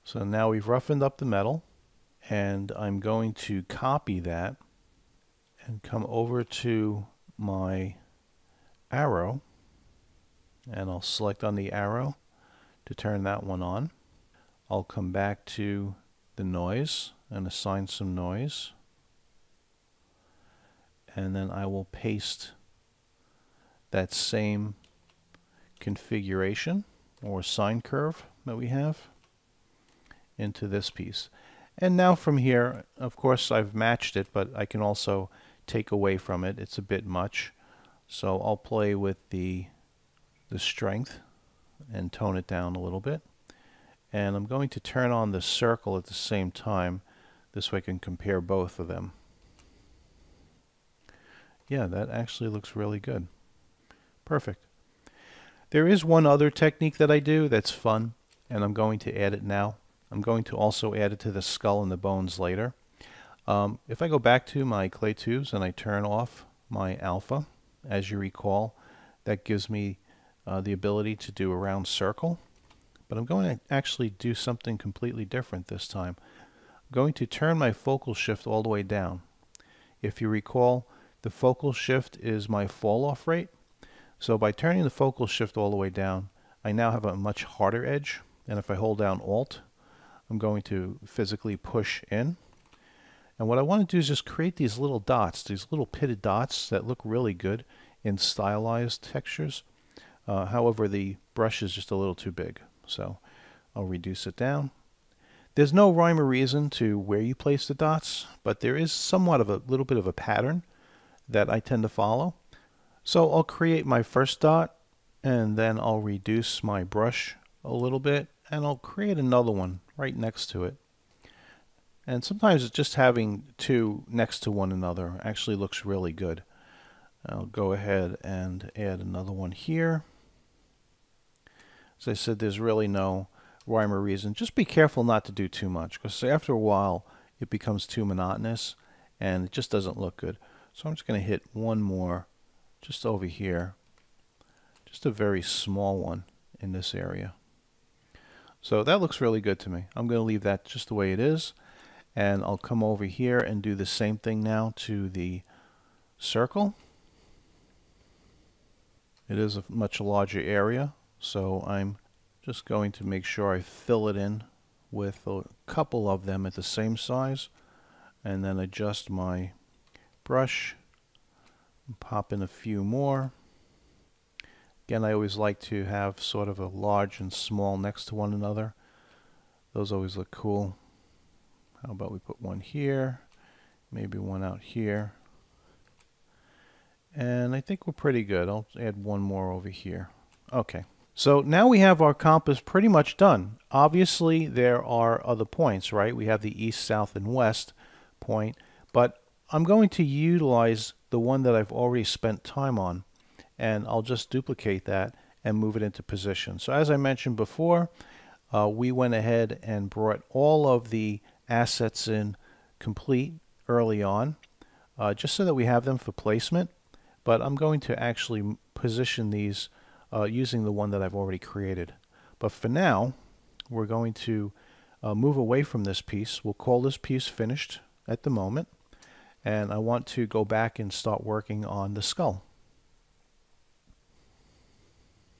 So now we've roughened up the metal, and I'm going to copy that and come over to my arrow, and I'll select on the arrow to turn that one on. I'll come back to the noise and assign some noise, and then I will paste that same configuration or sine curve that we have into this piece. And now from here, of course, I've matched it, but I can also take away from it. It's a bit much, so I'll play with the strength and tone it down a little bit. And I'm going to turn on the circle at the same time. This way I can compare both of them. Yeah, that actually looks really good. Perfect. There is one other technique that I do that's fun, and I'm going to add it now. I'm going to also add it to the skull and the bones later. If I go back to my clay tubes and I turn off my alpha, as you recall, that gives me the ability to do a round circle. But I'm going to actually do something completely different this time. I'm going to turn my focal shift all the way down. If you recall, the focal shift is my fall off rate. So by turning the focal shift all the way down, I now have a much harder edge. And if I hold down Alt, I'm going to physically push in. And what I want to do is just create these little dots, these little pitted dots that look really good in stylized textures. However, the brush is just a little too big. So I'll reduce it down. There's no rhyme or reason to where you place the dots, but there is somewhat of a little bit of a pattern that I tend to follow. So I'll create my first dot, and then I'll reduce my brush a little bit, and I'll create another one right next to it. And sometimes it's just having two next to one another actually looks really good. I'll go ahead and add another one here. As I said, there's really no rhyme or reason. Just be careful not to do too much, because after a while it becomes too monotonous and it just doesn't look good. So I'm just going to hit one more just over here, just a very small one in this area. So that looks really good to me. I'm going to leave that just the way it is, and I'll come over here and do the same thing now to the circle. It is a much larger area, so I'm just going to make sure I fill it in with a couple of them at the same size, and then adjust my brush and pop in a few more. Again, I always like to have sort of a large and small next to one another. Those always look cool. How about we put one here, maybe one out here. And I think we're pretty good. I'll add one more over here. Okay. So now we have our compass pretty much done. Obviously, there are other points, right? We have the east, south, and west point, but I'm going to utilize the one that I've already spent time on, and I'll just duplicate that and move it into position. So as I mentioned before, we went ahead and brought all of the assets in complete early on, just so that we have them for placement, but I'm going to actually position these using the one that I've already created. But for now, we're going to move away from this piece. We'll call this piece finished at the moment, and I want to go back and start working on the skull.